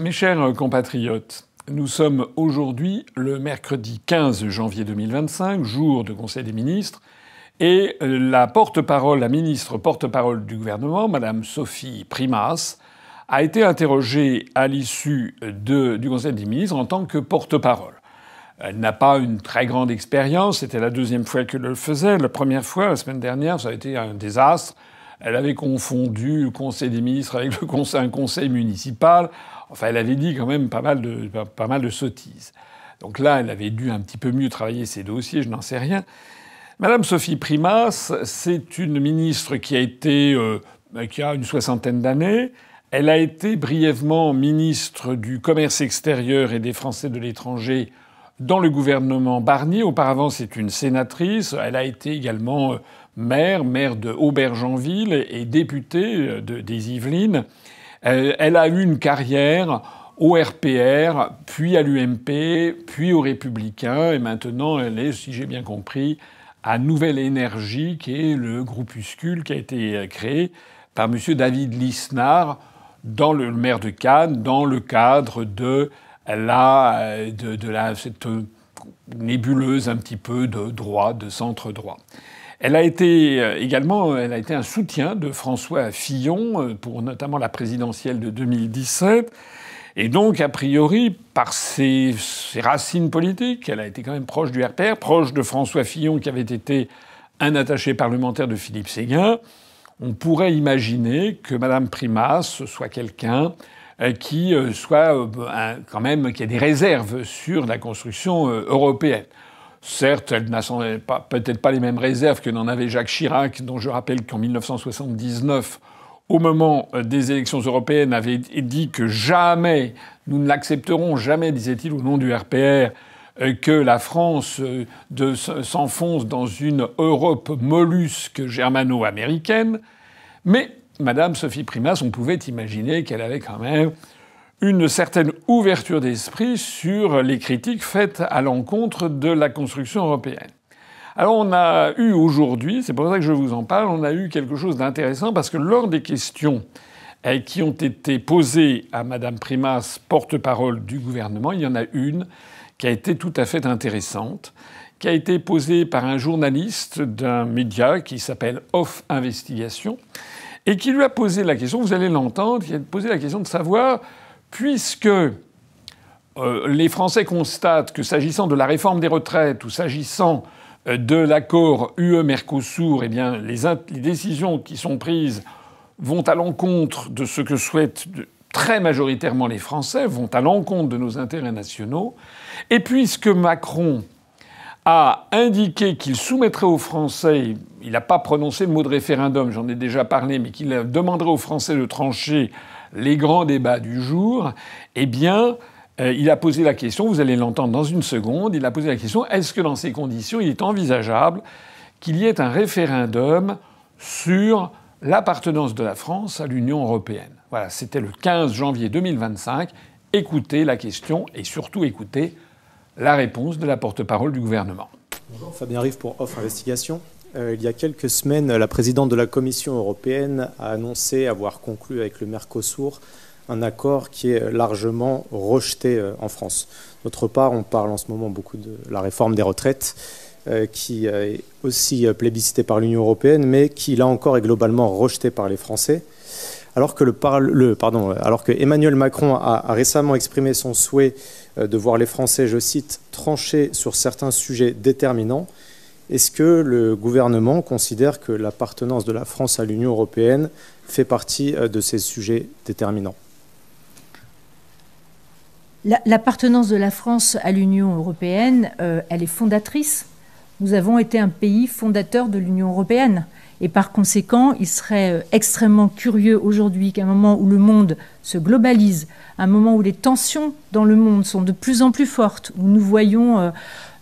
Mes chers compatriotes, nous sommes aujourd'hui le mercredi 15 janvier 2025, jour de Conseil des ministres, et la porte-parole, la ministre porte-parole du gouvernement, Madame Sophie Primas, a été interrogée à l'issue du Conseil des ministres en tant que porte-parole. Elle n'a pas une très grande expérience, c'était la deuxième fois qu'elle le faisait. La première fois, la semaine dernière, ça a été un désastre. Elle avait confondu le Conseil des ministres avec un conseil municipal. Enfin, elle avait dit quand même pas mal de sottises. Donc là, elle avait dû un petit peu mieux travailler ses dossiers, je n'en sais rien. Madame Sophie Primas, c'est une ministre qui a une soixantaine d'années. Elle a été brièvement ministre du Commerce extérieur et des Français de l'étranger dans le gouvernement Barnier. Auparavant, c'est une sénatrice. Elle a été également maire de Aubergenville et députée des Yvelines. Elle a eu une carrière au RPR, puis à l'UMP, puis aux Républicains. Et maintenant, elle est, si j'ai bien compris, à Nouvelle Énergie, qui est le groupuscule qui a été créé par M. David Lisnard, le maire de Cannes, dans le cadre de cette nébuleuse un petit peu de droite, de centre-droit. Elle a été un soutien de François Fillon pour notamment la présidentielle de 2017. Et donc, a priori, par ses racines politiques, elle a été quand même proche du RPR, proche de François Fillon, qui avait été un attaché parlementaire de Philippe Séguin. On pourrait imaginer que Mme Primas soit quelqu'un qui a des réserves sur la construction européenne. Certes, elle n'a peut-être pas les mêmes réserves que n'en avait Jacques Chirac, dont je rappelle qu'en 1979, au moment des élections européennes, avait dit que jamais, nous ne l'accepterons jamais, disait-il au nom du RPR, que la France s'enfonce dans une Europe mollusque germano-américaine. Mais Madame Sophie Primas, on pouvait imaginer qu'elle avait quand même une certaine ouverture d'esprit sur les critiques faites à l'encontre de la construction européenne. Alors on a eu aujourd'hui, c'est pour ça que je vous en parle, on a eu quelque chose d'intéressant parce que lors des questions qui ont été posées à Madame Primas, porte-parole du gouvernement, il y en a une qui a été tout à fait intéressante, qui a été posée par un journaliste d'un média qui s'appelle Off Investigation et qui lui a posé la question, vous allez l'entendre, qui a posé la question de savoir, puisque les Français constatent que s'agissant de la réforme des retraites ou s'agissant de l'accord UE-Mercosur, eh bien, les décisions qui sont prises vont à l'encontre de ce que souhaitent très majoritairement les Français, vont à l'encontre de nos intérêts nationaux. Et puisque Macron a indiqué qu'il soumettrait aux Français, il n'a pas prononcé le mot de référendum, j'en ai déjà parlé, mais qu'il demanderait aux Français de trancher les grands débats du jour, eh bien, il a posé la question, vous allez l'entendre dans une seconde, il a posé la question, est-ce que dans ces conditions, il est envisageable qu'il y ait un référendum sur l'appartenance de la France à l'Union européenne? Voilà, c'était le 15 janvier 2025. Écoutez la question et surtout écoutez la réponse de la porte-parole du gouvernement. Bonjour, Fabien Rive pour Off Investigation. Il y a quelques semaines, la présidente de la Commission européenne a annoncé avoir conclu avec le Mercosur un accord qui est largement rejeté en France. D'autre part, on parle en ce moment beaucoup de la réforme des retraites, qui est aussi plébiscitée par l'Union européenne, mais qui, là encore, est globalement rejetée par les Français. Alors que Emmanuel Macron a récemment exprimé son souhait de voir les Français, je cite, trancher sur certains sujets déterminants, est-ce que le gouvernement considère que l'appartenance de la France à l'Union européenne fait partie de ces sujets déterminants? L'appartenance de la France à l'Union européenne, elle est fondatrice. Nous avons été un pays fondateur de l'Union européenne. Et par conséquent, il serait extrêmement curieux aujourd'hui qu'à un moment où le monde se globalise, à un moment où les tensions dans le monde sont de plus en plus fortes, où nous voyons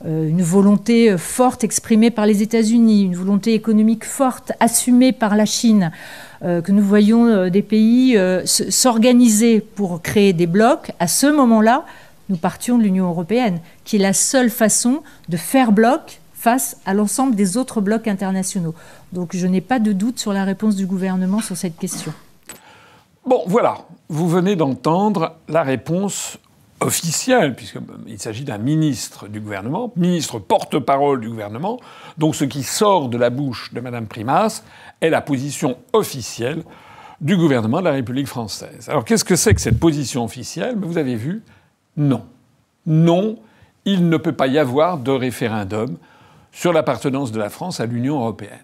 une volonté forte exprimée par les États-Unis, une volonté économique forte assumée par la Chine, que nous voyons des pays s'organiser pour créer des blocs, à ce moment-là, nous partions de l'Union européenne, qui est la seule façon de faire bloc face à l'ensemble des autres blocs internationaux. Donc je n'ai pas de doute sur la réponse du gouvernement sur cette question. Bon, voilà. Vous venez d'entendre la réponse officielle, puisqu'il s'agit d'un ministre du gouvernement, ministre porte-parole du gouvernement. Donc ce qui sort de la bouche de Mme Primas est la position officielle du gouvernement de la République française. Alors qu'est-ce que c'est que cette position officielle? Vous avez vu, non. Non, il ne peut pas y avoir de référendum sur l'appartenance de la France à l'Union européenne.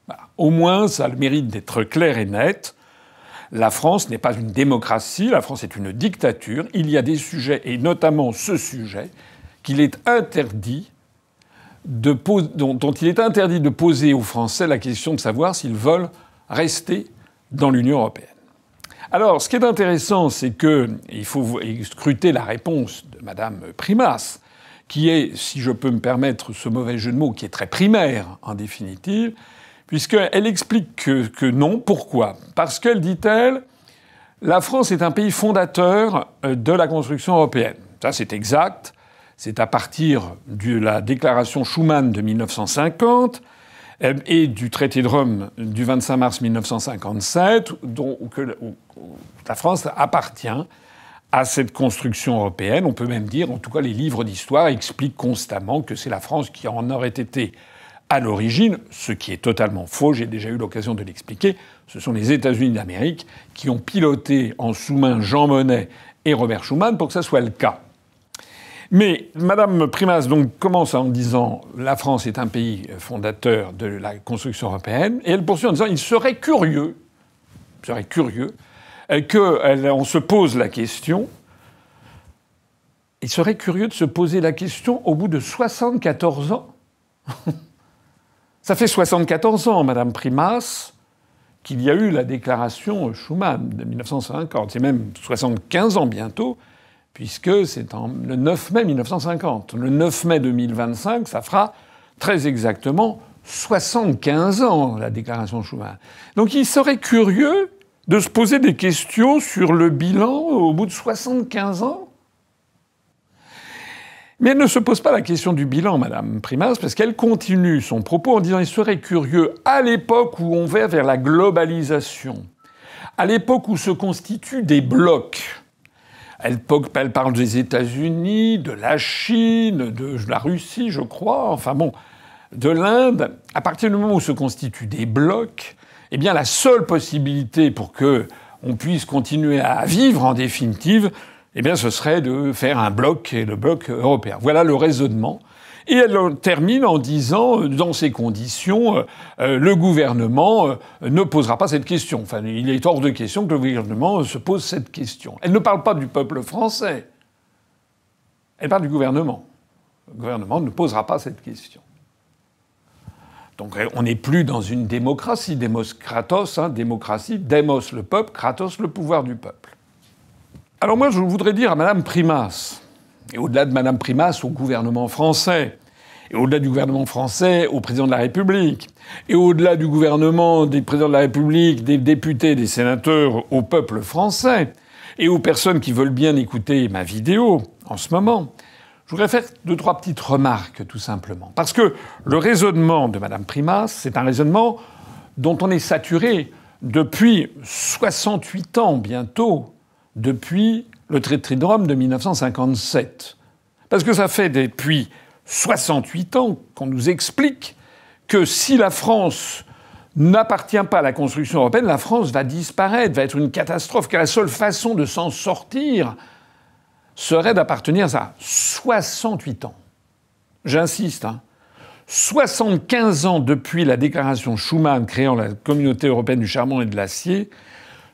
Voilà. Au moins, ça a le mérite d'être clair et net. La France n'est pas une démocratie, la France est une dictature. Il y a des sujets, et notamment ce sujet, qu'il est interdit dont il est interdit de poser aux Français la question de savoir s'ils veulent rester dans l'Union européenne. Alors, ce qui est intéressant, c'est qu'il faut scruter la réponse de Mme Primas, qui est, si je peux me permettre ce mauvais jeu de mots, qui est très primaire, en définitive, puisqu'elle explique que non. Pourquoi? Parce qu'elle, dit-elle, la France est un pays fondateur de la construction européenne. Ça, c'est exact. C'est à partir de la déclaration Schuman de 1950 et du traité de Rome du 25 mars 1957, où la France appartient à cette construction européenne. On peut même dire, en tout cas les livres d'histoire expliquent constamment que c'est la France qui en aurait été à l'origine, ce qui est totalement faux, j'ai déjà eu l'occasion de l'expliquer. Ce sont les États-Unis d'Amérique qui ont piloté en sous-main Jean Monnet et Robert Schuman pour que ça soit le cas. Mais Mme Primas donc commence en disant « La France est un pays fondateur de la construction européenne » et elle poursuit en disant « Il serait curieux qu'on se pose la question. Il serait curieux de se poser la question au bout de 74 ans. » Ça fait 74 ans, Mme Primas, qu'il y a eu la déclaration Schuman de 1950. C'est même 75 ans bientôt, puisque c'est le 9 mai 1950. Le 9 mai 2025, ça fera très exactement 75 ans, la déclaration Schuman. Donc il serait curieux de se poser des questions sur le bilan au bout de 75 ans. Mais elle ne se pose pas la question du bilan, Mme Primas, parce qu'elle continue son propos en disant « Il serait curieux, à l'époque où on va vers la globalisation, à l'époque où se constituent des blocs, elle parle des États-Unis, de la Chine, de la Russie, je crois, enfin bon, de l'Inde, à partir du moment où se constituent des blocs, eh bien la seule possibilité pour que on puisse continuer à vivre en définitive, eh bien ce serait de faire un bloc, et le bloc européen. Voilà le raisonnement. Et elle termine en disant, dans ces conditions, le gouvernement ne posera pas cette question. Enfin, il est hors de question que le gouvernement se pose cette question. Elle ne parle pas du peuple français. Elle parle du gouvernement. Le gouvernement ne posera pas cette question. Donc on n'est plus dans une démocratie. Demos kratos, démocratie. Demos le peuple, kratos le pouvoir du peuple. Alors moi, je voudrais dire à Mme Primas, et au-delà de Mme Primas, au gouvernement français, et au-delà du gouvernement français, au président de la République, et au-delà du gouvernement, des présidents de la République, des députés, des sénateurs, au peuple français, et aux personnes qui veulent bien écouter ma vidéo en ce moment, je voudrais faire 2-3 petites remarques, tout simplement. Parce que le raisonnement de Mme Primas, c'est un raisonnement dont on est saturé depuis 68 ans bientôt, depuis le traité de Rome de 1957. Parce que ça fait depuis 68 ans qu'on nous explique que si la France n'appartient pas à la construction européenne, la France va disparaître, va être une catastrophe, que la seule façon de s'en sortir serait d'appartenir à ça. 68 ans. J'insiste, 75 ans depuis la déclaration Schuman créant la Communauté européenne du charbon et de l'acier,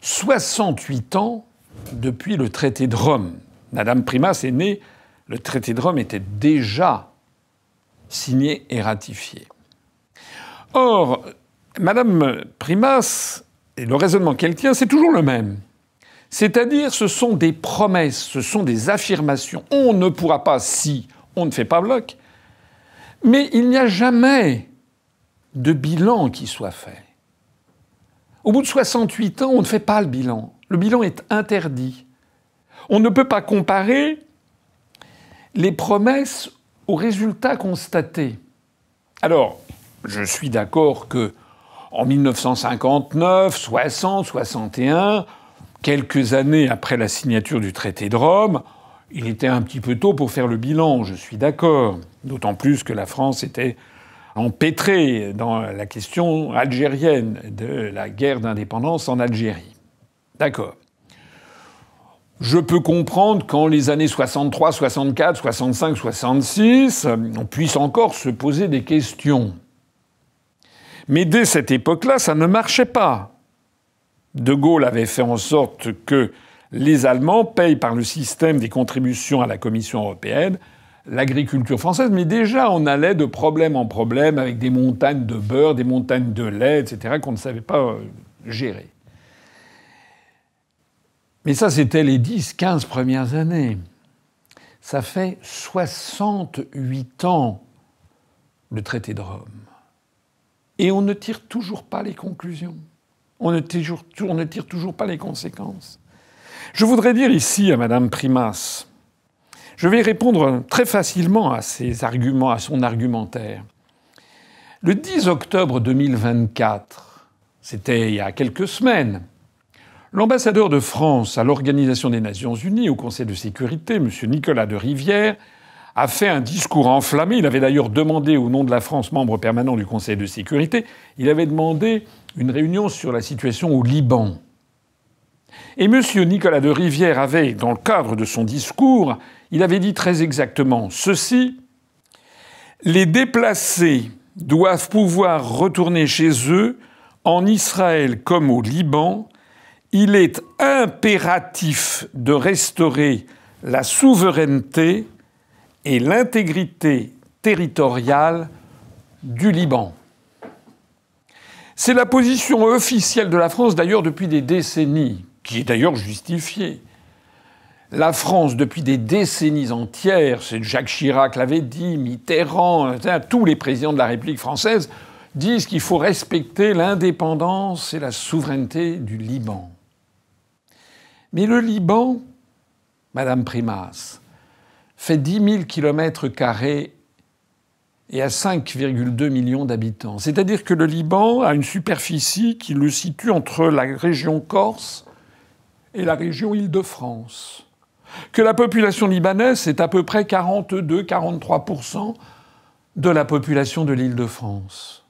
68 ans depuis le traité de Rome. Madame Primas est née, le traité de Rome était déjà signé et ratifié. Or, Madame Primas, et le raisonnement qu'elle tient, c'est toujours le même. C'est-à-dire, ce sont des promesses, ce sont des affirmations. On ne pourra pas si on ne fait pas bloc. Mais il n'y a jamais de bilan qui soit fait. Au bout de 68 ans, on ne fait pas le bilan. Le bilan est interdit. On ne peut pas comparer les promesses aux résultats constatés. Alors, je suis d'accord que en 1959, 60, 61, quelques années après la signature du traité de Rome, il était un petit peu tôt pour faire le bilan, je suis d'accord. D'autant plus que la France était empêtrée dans la question algérienne, de la guerre d'indépendance en Algérie. D'accord. Je peux comprendre qu'en les années 63, 64, 65, 66, on puisse encore se poser des questions. Mais dès cette époque-là, ça ne marchait pas. De Gaulle avait fait en sorte que les Allemands payent par le système des contributions à la Commission européenne l'agriculture française. Mais déjà, on allait de problème en problème avec des montagnes de beurre, des montagnes de lait, etc., qu'on ne savait pas gérer. Mais ça, c'était les 10, 15 premières années. Ça fait 68 ans, le traité de Rome. Et on ne tire toujours pas les conclusions. On ne tire toujours pas les conséquences. Je voudrais dire ici à Madame Primas, je vais répondre très facilement à ses arguments, à son argumentaire. Le 10 octobre 2024, c'était il y a quelques semaines, l'ambassadeur de France à l'Organisation des Nations Unies, au Conseil de sécurité, M. Nicolas de Rivière, a fait un discours enflammé. Il avait d'ailleurs demandé, au nom de la France, membre permanent du Conseil de sécurité, il avait demandé une réunion sur la situation au Liban. Et M. Nicolas de Rivière avait, dans le cadre de son discours, il avait dit très exactement ceci: les déplacés doivent pouvoir retourner chez eux, en Israël comme au Liban. Il est impératif de restaurer la souveraineté et l'intégrité territoriale du Liban. C'est la position officielle de la France, d'ailleurs, depuis des décennies, qui est d'ailleurs justifiée. La France, depuis des décennies entières, c'est Jacques Chirac l'avait dit, Mitterrand, tous les présidents de la République française disent qu'il faut respecter l'indépendance et la souveraineté du Liban. Mais le Liban, Madame Primas, fait 10 000 km² et a 5,2 millions d'habitants. C'est-à-dire que le Liban a une superficie qui le situe entre la région Corse et la région Île-de-France. Que la population libanaise est à peu près 42-43% de la population de l'Île-de-France.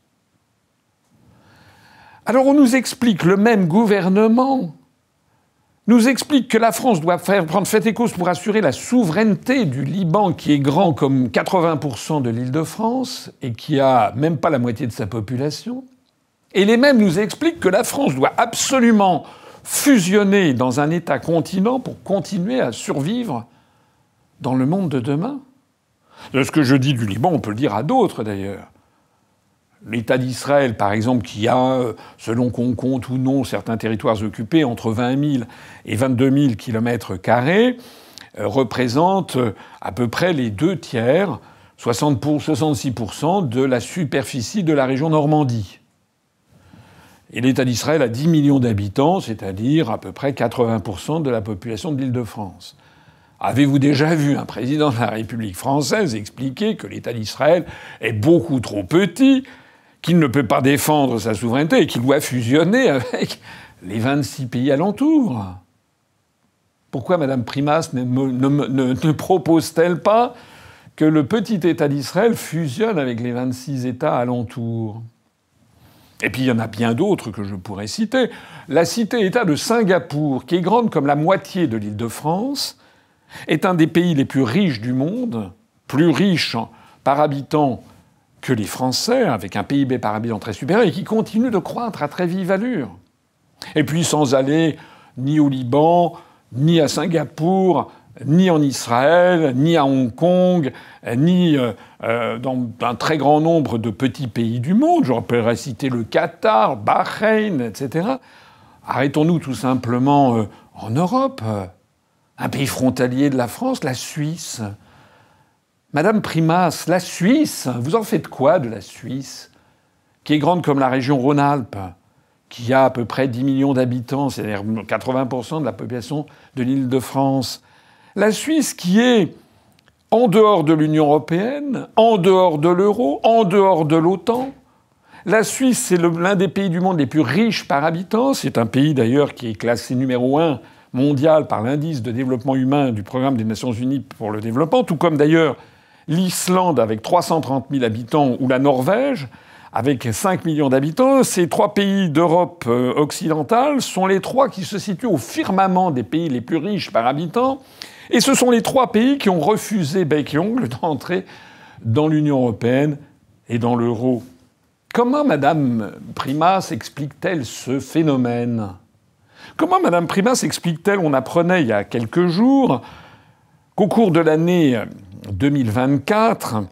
Alors on nous explique, le même gouvernement nous explique que la France doit prendre fait et cause pour assurer la souveraineté du Liban, qui est grand comme 80% de l'Île-de-France et qui a même pas la moitié de sa population. Et les mêmes nous expliquent que la France doit absolument fusionner dans un État-continent pour continuer à survivre dans le monde de demain. Ce que je dis du Liban, on peut le dire à d'autres d'ailleurs. L'État d'Israël, par exemple, qui a, selon qu'on compte ou non, certains territoires occupés, entre 20 000 et 22 000 km², représente à peu près les 2/3, 66% de la superficie de la région Normandie. Et l'État d'Israël a 10 millions d'habitants, c'est-à-dire à peu près 80% de la population de l'Île-de-France. Avez-vous déjà vu un président de la République française expliquer que l'État d'Israël est beaucoup trop petit, qu'il ne peut pas défendre sa souveraineté et qu'il doit fusionner avec les 26 pays alentours? Pourquoi Mme Primas ne propose-t-elle pas que le petit État d'Israël fusionne avec les 26 États alentours? Et puis il y en a bien d'autres que je pourrais citer. La cité-État de Singapour, qui est grande comme la moitié de l'Île-de-France, est un des pays les plus riches du monde, plus riche par habitant que les Français, avec un PIB par habitant très supérieur, et qui continue de croître à très vive allure. Et puis sans aller ni au Liban, ni à Singapour, ni en Israël, ni à Hong Kong, ni dans un très grand nombre de petits pays du monde. Je pourrais citer le Qatar, Bahreïn, etc. Arrêtons-nous tout simplement en Europe. Un pays frontalier de la France, la Suisse. Madame Primas, la Suisse, vous en faites quoi de la Suisse, qui est grande comme la région Rhône-Alpes, qui a à peu près 10 millions d'habitants, c'est-à-dire 80% de la population de l'Île-de-France. La Suisse qui est en dehors de l'Union européenne, en dehors de l'euro, en dehors de l'OTAN. La Suisse, c'est l'un des pays du monde les plus riches par habitant. C'est un pays d'ailleurs qui est classé numéro 1 mondial par l'indice de développement humain du Programme des Nations Unies pour le développement, tout comme d'ailleurs l'Islande avec 330 000 habitants ou la Norvège avec 5 millions d'habitants. Ces 3 pays d'Europe occidentale sont les 3 qui se situent au firmament des pays les plus riches par habitant. Et ce sont les 3 pays qui ont refusé bec et ongle d'entrer dans l'Union européenne et dans l'euro. Comment Mme Primas explique-t-elle ce phénomène ? Comment Mme Primas explique-t-elle, on apprenait il y a quelques jours, qu'au cours de l'année 2024,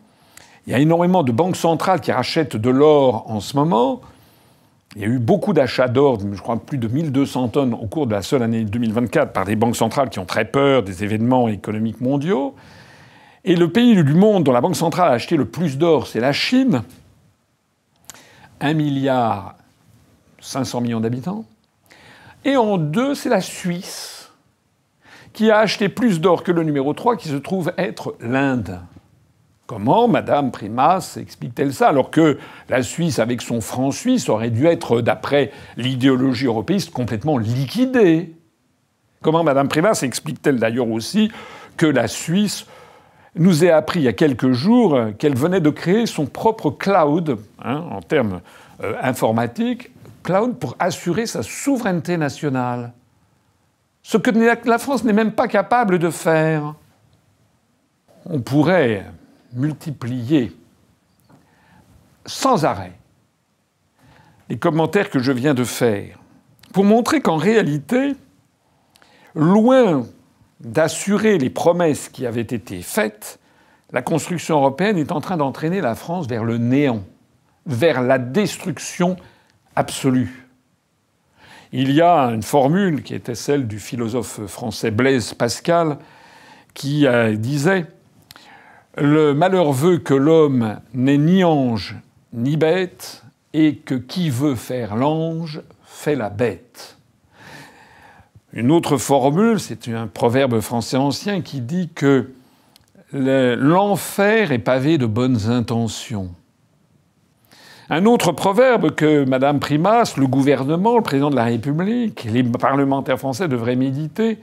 il y a énormément de banques centrales qui rachètent de l'or en ce moment. Il y a eu beaucoup d'achats d'or, je crois plus de 1200 tonnes au cours de la seule année 2024 par des banques centrales qui ont très peur des événements économiques mondiaux. Et le pays du monde dont la banque centrale a acheté le plus d'or, c'est la Chine. 1,5 milliard d'habitants. Et en 2, c'est la Suisse, qui a acheté plus d'or que le numéro 3, qui se trouve être l'Inde. Comment Mme Primas explique-t-elle ça, alors que la Suisse, avec son franc suisse, aurait dû être, d'après l'idéologie européiste, complètement liquidée? Comment Mme Primas explique-t-elle d'ailleurs aussi que la Suisse nous ait appris il y a quelques jours qu'elle venait de créer son propre cloud, en termes informatiques, cloud pour assurer sa souveraineté nationale. Ce que la France n'est même pas capable de faire. On pourrait multiplier sans arrêt les commentaires que je viens de faire pour montrer qu'en réalité, loin d'assurer les promesses qui avaient été faites, la construction européenne est en train d'entraîner la France vers le néant, vers la destruction absolue. Il y a une formule qui était celle du philosophe français Blaise Pascal qui disait « Le malheur veut que l'homme n'est ni ange ni bête et que qui veut faire l'ange fait la bête. » Une autre formule, c'est un proverbe français ancien qui dit que l'enfer est pavé de bonnes intentions. Un autre proverbe que Mme Primas, le gouvernement, le président de la République, les parlementaires français devraient méditer,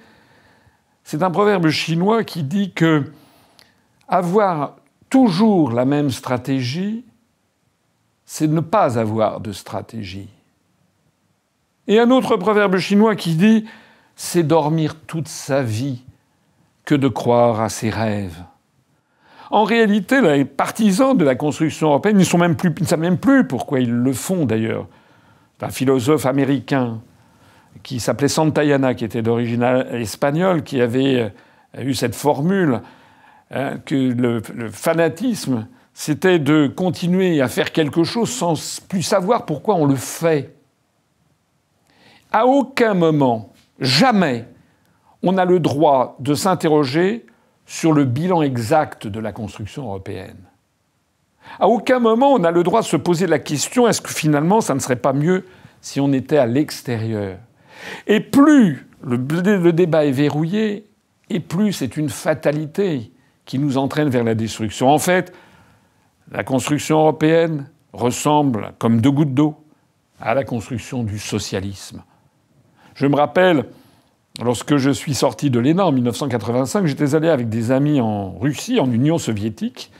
c'est un proverbe chinois qui dit que avoir toujours la même stratégie, c'est ne pas avoir de stratégie. Et un autre proverbe chinois qui dit « c'est dormir toute sa vie que de croire à ses rêves ». En réalité, les partisans de la construction européenne, ils ne savent même plus pourquoi ils le font d'ailleurs. C'est un philosophe américain qui s'appelait Santayana, qui était d'origine espagnole, qui avait eu cette formule que le fanatisme, c'était de continuer à faire quelque chose sans plus savoir pourquoi on le fait. À aucun moment, jamais, on a le droit de s'interroger sur le bilan exact de la construction européenne. À aucun moment, on a le droit de se poser la question, est-ce que finalement, ça ne serait pas mieux si on était à l'extérieur? Et plus le débat est verrouillé, et plus c'est une fatalité qui nous entraîne vers la destruction. En fait, la construction européenne ressemble, comme 2 gouttes d'eau, à la construction du socialisme. Je me rappelle, lorsque je suis sorti de l'ENA en 1985, j'étais allé avec des amis en Russie, en Union soviétique.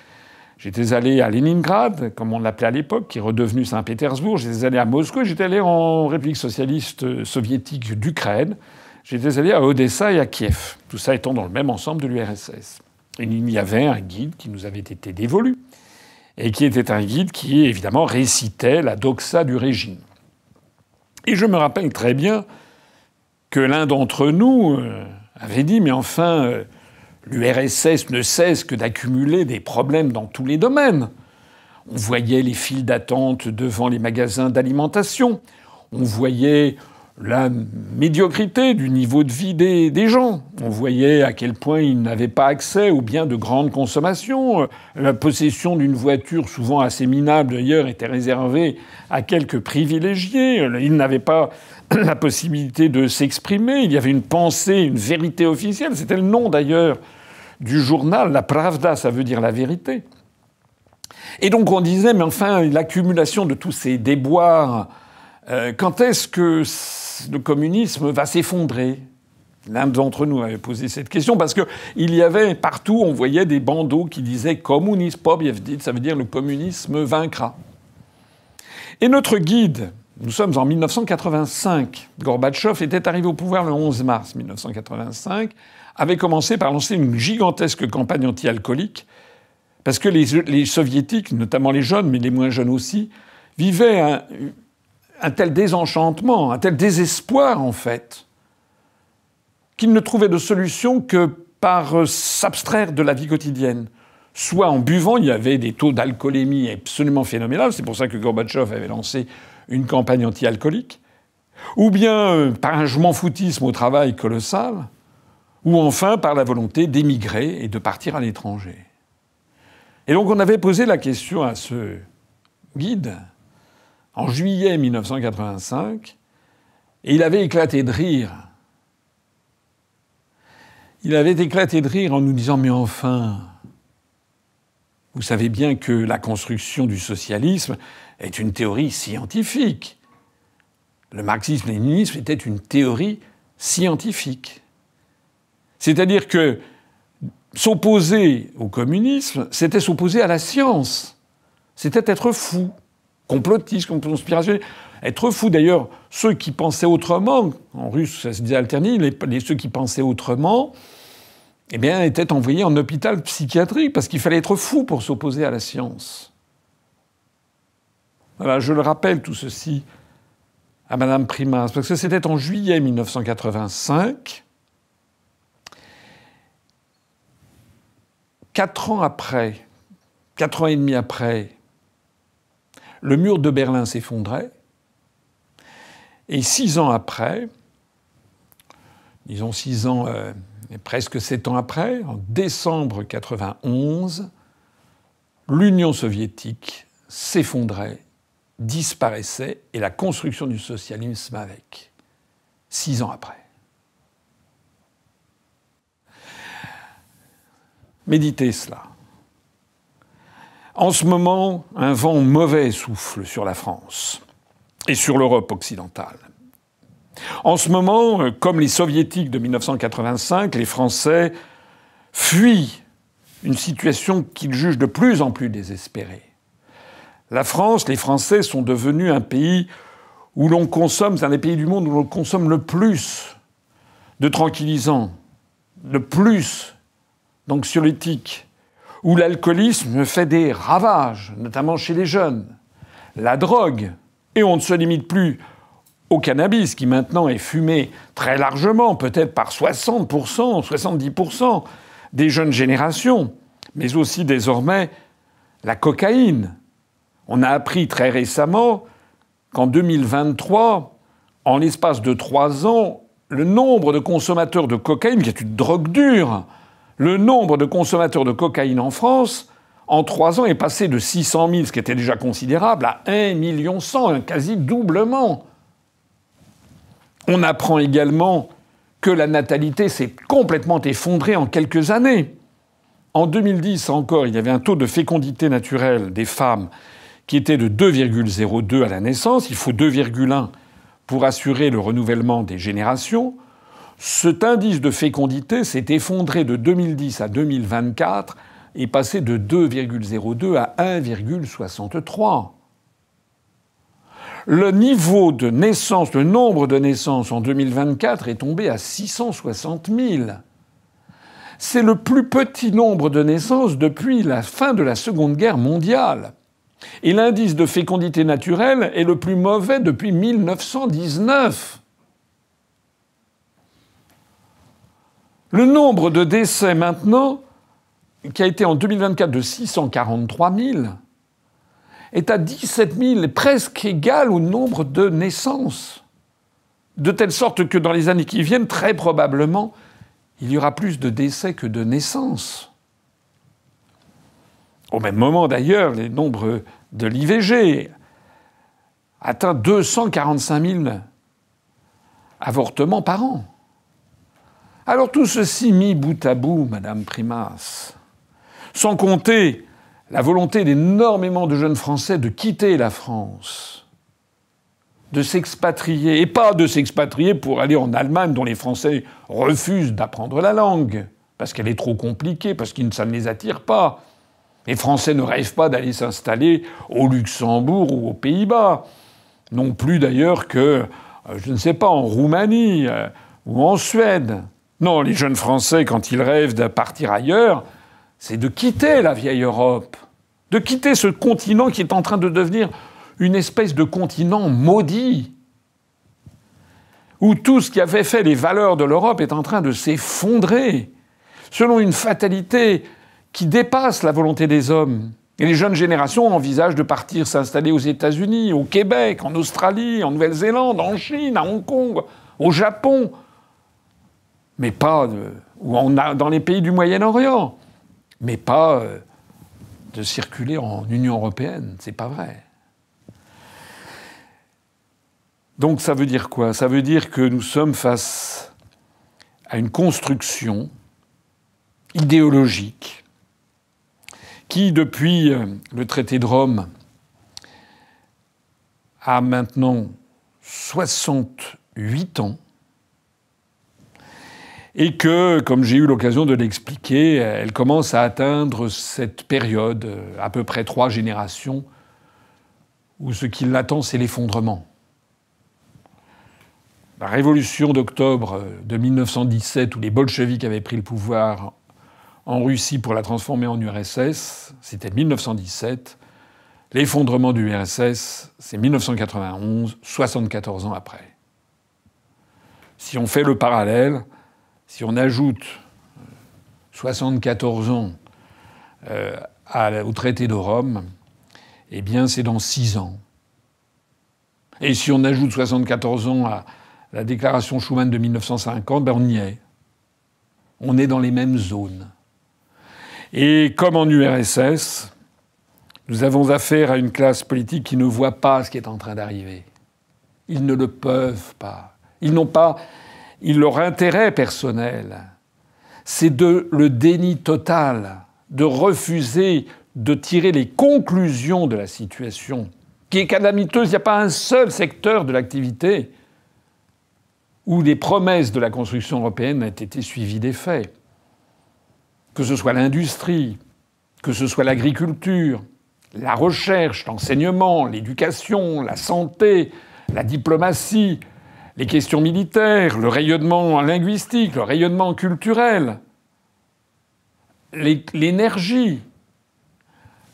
J'étais allé à Leningrad, comme on l'appelait à l'époque, qui est redevenu Saint-Pétersbourg. J'étais allé à Moscou. J'étais allé en République socialiste soviétique d'Ukraine. J'étais allé à Odessa et à Kiev. Tout ça étant dans le même ensemble de l'URSS. Et il y avait un guide qui nous avait été dévolu. Et qui était un guide qui, évidemment, récitait la doxa du régime. Et je me rappelle très bien que l'un d'entre nous avait dit « Mais enfin, l'URSS ne cesse que d'accumuler des problèmes dans tous les domaines. » On voyait les files d'attente devant les magasins d'alimentation. On voyait la médiocrité du niveau de vie des gens. On voyait à quel point ils n'avaient pas accès aux biens de grande consommation. La possession d'une voiture, souvent assez minable d'ailleurs, était réservée à quelques privilégiés. Ils n'avaient pas la possibilité de s'exprimer. Il y avait une pensée, une vérité officielle. C'était le nom d'ailleurs du journal. La Pravda, ça veut dire la vérité. Et donc on disait, mais enfin, l'accumulation de tous ces déboires, quand est-ce que le communisme va s'effondrer ? L'un d'entre nous avait posé cette question parce que il y avait partout, on voyait des bandeaux qui disaient « Kommunism pobjedet », ça veut dire « le communisme vaincra ». Et notre guide, nous sommes en 1985, Gorbatchev était arrivé au pouvoir le 11 mars 1985, avait commencé par lancer une gigantesque campagne anti-alcoolique parce que les soviétiques, notamment les jeunes, mais les moins jeunes aussi, vivaient un tel désenchantement, un tel désespoir en fait, qu'ils ne trouvaient de solution que par s'abstraire de la vie quotidienne. Soit en buvant, il y avait des taux d'alcoolémie absolument phénoménaux, c'est pour ça que Gorbatchev avait lancé une campagne anti-alcoolique, ou bien par un je m'en foutisme au travail colossal, ou enfin par la volonté d'émigrer et de partir à l'étranger. Et donc on avait posé la question à ce guide en juillet 1985, et il avait éclaté de rire. Il avait éclaté de rire en nous disant « Mais enfin, vous savez bien que la construction du socialisme est une théorie scientifique. Le marxisme-léninisme était une théorie scientifique. C'est-à-dire que s'opposer au communisme, c'était s'opposer à la science. C'était être fou, complotiste, conspirationniste. Être fou, d'ailleurs, ceux qui pensaient autrement, en russe ça se disait alterni, ceux qui pensaient autrement, eh bien, étaient envoyés en hôpital psychiatrique parce qu'il fallait être fou pour s'opposer à la science. Voilà, je le rappelle tout ceci à Madame Primas, parce que c'était en juillet 1985. 4 ans après, 4 ans et demi après, le mur de Berlin s'effondrait. Et 6 ans après, disons 6 ans, presque 7 ans après, en décembre 91, l'Union soviétique s'effondrait, disparaissait, et la construction du socialisme avec. 6 ans après. Méditez cela. En ce moment, un vent mauvais souffle sur la France et sur l'Europe occidentale. En ce moment, comme les soviétiques de 1985, les Français fuient une situation qu'ils jugent de plus en plus désespérée. La France, les Français sont devenus un pays où l'on consomme, c'est un des pays du monde où l'on consomme le plus de tranquillisants, le plus d'anxiolytiques, où l'alcoolisme fait des ravages, notamment chez les jeunes, la drogue, et on ne se limite plus au cannabis, qui maintenant est fumé très largement, peut-être par 60%, 70% des jeunes générations, mais aussi désormais la cocaïne. On a appris très récemment qu'en 2023, en l'espace de 3 ans, le nombre de consommateurs de cocaïne, qui est une drogue dure, le nombre de consommateurs de cocaïne en France, en 3 ans, est passé de 600 000, ce qui était déjà considérable, à 1,1 million, un quasi doublement. On apprend également que la natalité s'est complètement effondrée en quelques années. En 2010 encore, il y avait un taux de fécondité naturelle des femmes qui était de 2,02 à la naissance. Il faut 2,1 pour assurer le renouvellement des générations. Cet indice de fécondité s'est effondré de 2010 à 2024 et passé de 2,02 à 1,63. Le niveau de naissance, le nombre de naissances en 2024 est tombé à 660 000. C'est le plus petit nombre de naissances depuis la fin de la Seconde Guerre mondiale. Et l'indice de fécondité naturelle est le plus mauvais depuis 1919. Le nombre de décès maintenant, qui a été en 2024 de 643 000, est à 17 000, presque égal au nombre de naissances. De telle sorte que dans les années qui viennent, très probablement, il y aura plus de décès que de naissances. Au même moment, d'ailleurs, les nombres de l'IVG atteint 245 000 avortements par an. Alors tout ceci mis bout à bout, Madame Primas, sans compter la volonté d'énormément de jeunes Français de quitter la France, de s'expatrier, et pas de s'expatrier pour aller en Allemagne, dont les Français refusent d'apprendre la langue, parce qu'elle est trop compliquée, parce que ça ne les attire pas. Les Français ne rêvent pas d'aller s'installer au Luxembourg ou aux Pays-Bas. Non plus d'ailleurs que, je ne sais pas, en Roumanie ou en Suède. Non, les jeunes Français, quand ils rêvent de partir ailleurs, c'est de quitter la vieille Europe, de quitter ce continent qui est en train de devenir une espèce de continent maudit, où tout ce qui avait fait les valeurs de l'Europe est en train de s'effondrer, selon une fatalité qui dépasse la volonté des hommes. Et les jeunes générations envisagent de partir s'installer aux États-Unis, au Québec, en Australie, en Nouvelle-Zélande, en Chine, à Hong Kong, au Japon, mais pas dans les pays du Moyen-Orient, mais pas de circuler en Union européenne. C'est pas vrai. Donc ça veut dire quoi? Ça veut dire que nous sommes face à une construction idéologique qui, depuis le traité de Rome, a maintenant 68 ans, et que, comme j'ai eu l'occasion de l'expliquer, elle commence à atteindre cette période, à peu près 3 générations, où ce qui l'attend, c'est l'effondrement. La révolution d'octobre de 1917, où les bolcheviks avaient pris le pouvoir en Russie pour la transformer en URSS, c'était 1917. L'effondrement du URSS, c'est 1991, 74 ans après. Si on fait le parallèle, si on ajoute 74 ans au traité de Rome, eh bien c'est dans 6 ans. Et si on ajoute 74 ans à la déclaration Schuman de 1950, ben on y est. On est dans les mêmes zones. Et comme en URSS, nous avons affaire à une classe politique qui ne voit pas ce qui est en train d'arriver. Ils ne le peuvent pas. Leur intérêt personnel, c'est le déni total, de refuser de tirer les conclusions de la situation, qui est calamiteuse. Il n'y a pas un seul secteur de l'activité où les promesses de la construction européenne n'aient été suivies des faits. Que ce soit l'industrie, que ce soit l'agriculture, la recherche, l'enseignement, l'éducation, la santé, la diplomatie, les questions militaires, le rayonnement linguistique, le rayonnement culturel, l'énergie,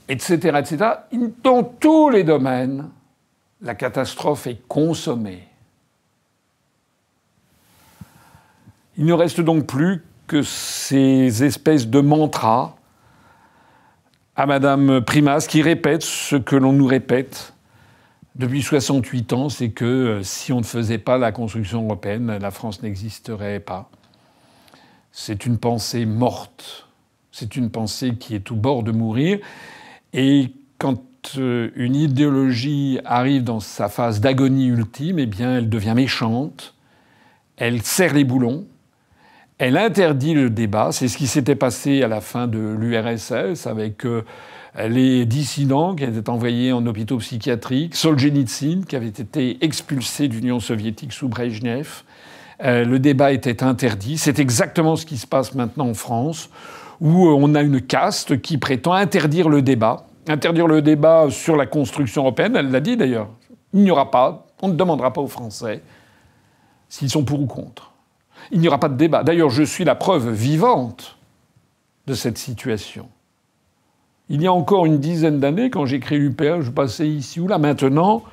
etc., etc. Dans tous les domaines, la catastrophe est consommée. Il ne reste donc plus que ces espèces de mantras à Madame Primas qui répète ce que l'on nous répète depuis 68 ans, c'est que si on ne faisait pas la construction européenne, la France n'existerait pas. C'est une pensée morte. C'est une pensée qui est au bord de mourir. Et quand une idéologie arrive dans sa phase d'agonie ultime, eh bien, elle devient méchante, elle serre les boulons, elle interdit le débat. C'est ce qui s'était passé à la fin de l'URSS avec les dissidents qui étaient envoyés en hôpitaux psychiatriques, Solzhenitsyn qui avait été expulsé de l'Union soviétique sous Brejnev. Le débat était interdit. C'est exactement ce qui se passe maintenant en France, où on a une caste qui prétend interdire le débat. Interdire le débat sur la construction européenne, elle l'a dit d'ailleurs. Il n'y aura pas, on ne demandera pas aux Français s'ils sont pour ou contre. Il n'y aura pas de débat. D'ailleurs, je suis la preuve vivante de cette situation. Il y a encore une dizaine d'années, quand j'ai créé l'UPR, je passais ici ou là. Maintenant,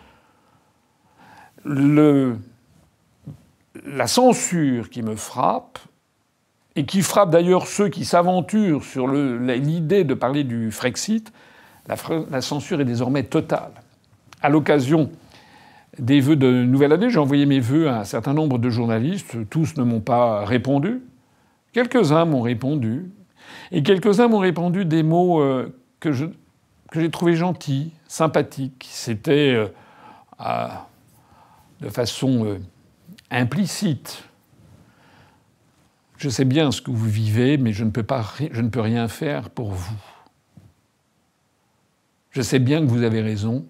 la censure qui me frappe, et qui frappe d'ailleurs ceux qui s'aventurent sur l'idée de parler du Frexit, la censure est désormais totale. À l'occasion des vœux de nouvelle année, j'ai envoyé mes vœux à un certain nombre de journalistes. Tous ne m'ont pas répondu. Quelques-uns m'ont répondu. Et quelques-uns m'ont répondu des mots que j'ai trouvés gentils, sympathiques. C'était de façon implicite. Je sais bien ce que vous vivez, mais je ne peux rien faire pour vous. Je sais bien que vous avez raison,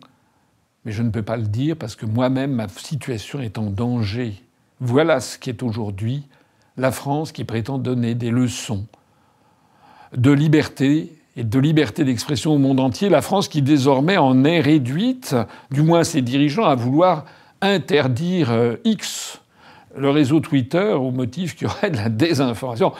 mais je ne peux pas le dire parce que moi-même, ma situation est en danger. Voilà ce qu'est aujourd'hui la France qui prétend donner des leçons de liberté et de liberté d'expression au monde entier. La France qui désormais en est réduite, du moins ses dirigeants, à vouloir interdire X, le réseau Twitter, au motif qu'il y aurait de la désinformation.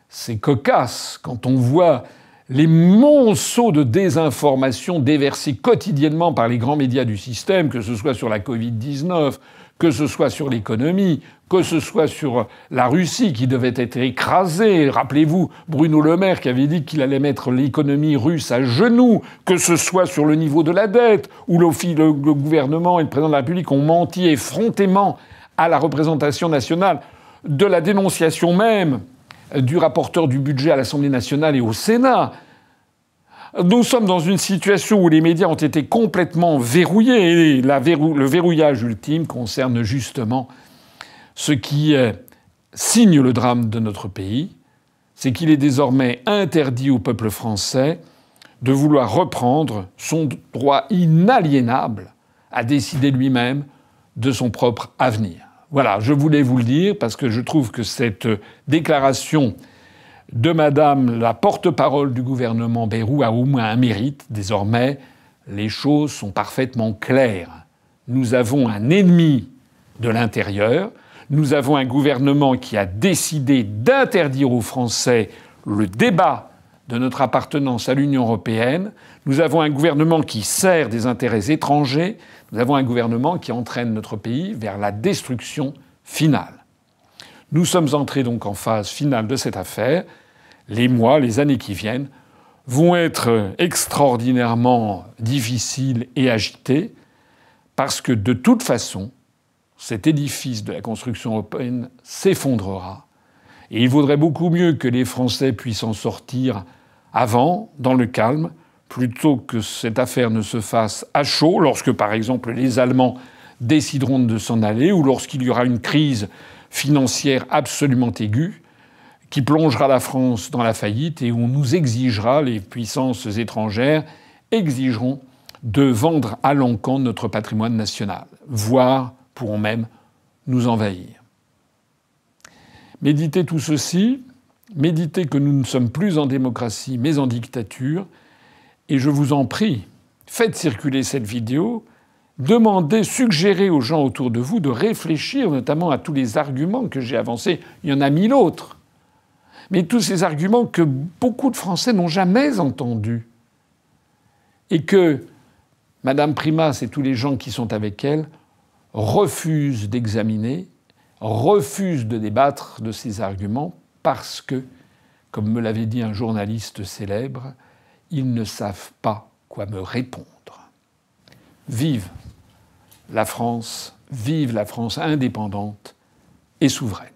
C'est cocasse quand on voit les monceaux de désinformation déversés quotidiennement par les grands médias du système, que ce soit sur la Covid-19, que ce soit sur l'économie, que ce soit sur la Russie qui devait être écrasée. Rappelez-vous Bruno Le Maire qui avait dit qu'il allait mettre l'économie russe à genoux, que ce soit sur le niveau de la dette, où le gouvernement et le président de la République ont menti effrontément à la représentation nationale, de la dénonciation même du rapporteur du budget à l'Assemblée nationale et au Sénat. Nous sommes dans une situation où les médias ont été complètement verrouillés et le verrouillage ultime concerne justement ce qui signe le drame de notre pays, c'est qu'il est désormais interdit au peuple français de vouloir reprendre son droit inaliénable à décider lui-même de son propre avenir. Voilà, je voulais vous le dire parce que je trouve que cette déclaration de Madame la porte-parole du gouvernement Bayrou a au moins un mérite. Désormais, les choses sont parfaitement claires. Nous avons un ennemi de l'intérieur. Nous avons un gouvernement qui a décidé d'interdire aux Français le débat de notre appartenance à l'Union européenne. Nous avons un gouvernement qui sert des intérêts étrangers. Nous avons un gouvernement qui entraîne notre pays vers la destruction finale. Nous sommes entrés donc en phase finale de cette affaire. Les mois, les années qui viennent vont être extraordinairement difficiles et agités parce que de toute façon, cet édifice de la construction européenne s'effondrera. Et il vaudrait beaucoup mieux que les Français puissent en sortir avant, dans le calme, plutôt que cette affaire ne se fasse à chaud, lorsque par exemple les Allemands décideront de s'en aller, ou lorsqu'il y aura une crise financière absolument aiguë, qui plongera la France dans la faillite et où on nous exigera, les puissances étrangères exigeront de vendre à l'encan notre patrimoine national, voire pourront même nous envahir. Méditez tout ceci, méditez que nous ne sommes plus en démocratie mais en dictature, et je vous en prie, faites circuler cette vidéo, demandez, suggérez aux gens autour de vous de réfléchir notamment à tous les arguments que j'ai avancés. Il y en a 1000 autres. Mais tous ces arguments que beaucoup de Français n'ont jamais entendus. Et que Madame Primas et tous les gens qui sont avec elle refusent d'examiner, refusent de débattre de ces arguments parce que, comme me l'avait dit un journaliste célèbre, ils ne savent pas quoi me répondre. Vive la France indépendante et souveraine.